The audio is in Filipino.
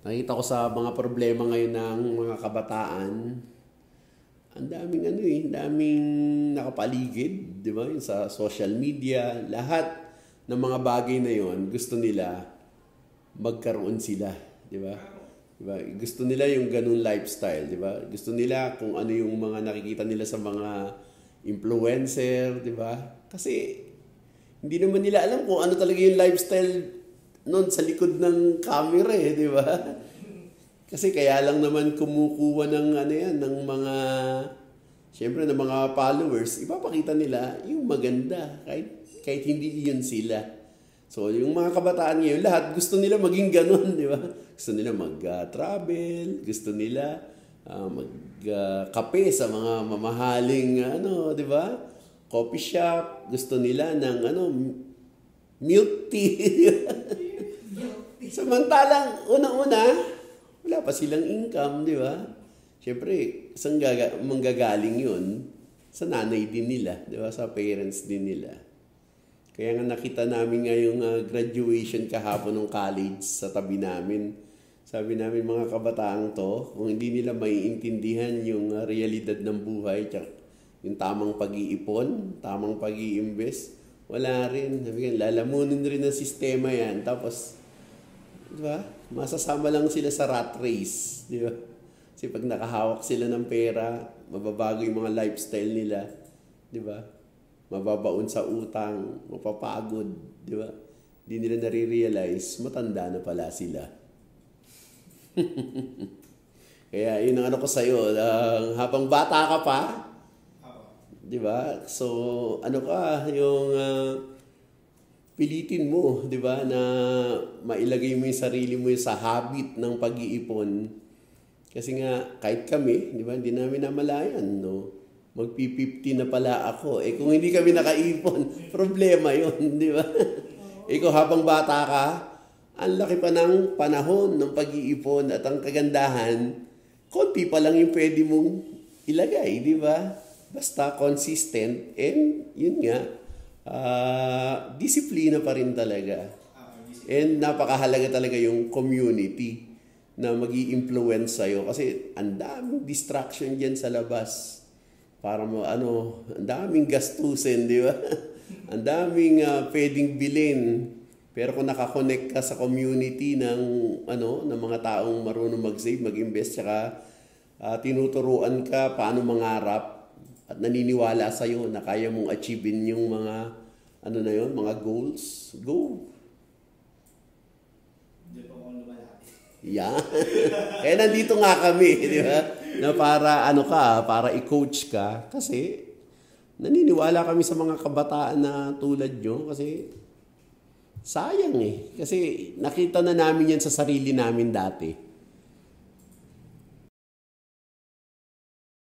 Nakita ko sa mga problema ngayon ng mga kabataan, ang daming daming nakapaligid, di ba? Yung sa social media, lahat ng mga bagay na yon gusto nila magkaroon sila, di ba? Diba? Gusto nila yung ganun lifestyle, di ba? Gusto nila kung ano yung mga nakikita nila sa mga influencer, di ba? Kasi hindi naman nila alam kung ano talaga yung lifestyle noon sa likod ng camera di ba? Kasi kaya lang naman kumukuha ng ng mga syempre ng mga followers, ipapakita nila yung maganda kahit hindi yun sila. So, yung mga kabataan ngayon, lahat gusto nila maging ganun, di ba? Gusto nila mag-travel, gusto nila mag-kape sa mga mamahaling, di ba? Coffee shop, gusto nila ng, milk tea. Samantalang, unang-una, wala pa silang income, di ba? Siyempre, saan manggagaling yun? Sa nanay din nila, di ba? Sa parents din nila. Kaya nga nakita namin ngayong graduation kahapon ng college sa tabi namin. Sabi namin mga kabataang to, kung hindi nila maiintindihan yung realidad ng buhay, tsaka yung tamang pag-iipon, tamang pag-iimbest, wala rin. Sabi nga, lalamunin rin ng sistema yan. Tapos, di ba? Masasama lang sila sa rat race, di ba? Kasi pag nakahawak sila ng pera, mababago yung mga lifestyle nila, di ba? Mababaon sa utang, mapapagod, di ba? Di nila nare-realize, matanda na pala sila. Kaya yun ang ko sa'yo, habang bata ka pa, di ba? So, yung pilitin mo, di ba, na mailagay mo yung sarili mo sa habit ng pag-iipon. Kasi nga, kahit kami, di ba, hindi namin namalayan, no? Magpi-50 na pala ako. Kung hindi kami nakaipon, problema yun, di ba? Ikaw habang bata ka, ang laki pa ng panahon ng pag-iipon at ang kagandahan, konti pa lang yung pwede mong ilagay, di ba? Basta consistent and yun nga, disiplina pa rin talaga. And napakahalaga talaga yung community na mag-i-influence sa'yo kasi ang daming distraction dyan sa labas. Para mo, ang daming gastusin, di ba? Ang daming pwedeng bilhin. Pero kung nakakonect ka sa community ng mga taong marunong mag-save, mag-invest, saka tinuturuan ka paano mangarap at naniniwala sa'yo na kaya mong achievein yung mga, mga goals, go. Hindi pa ako lumalaki. Yeah. Kaya nandito nga kami, di ba? Na para para i-coach ka kasi naniniwala kami sa mga kabataan na tulad nyo kasi sayang kasi nakita na namin yan sa sarili namin dati.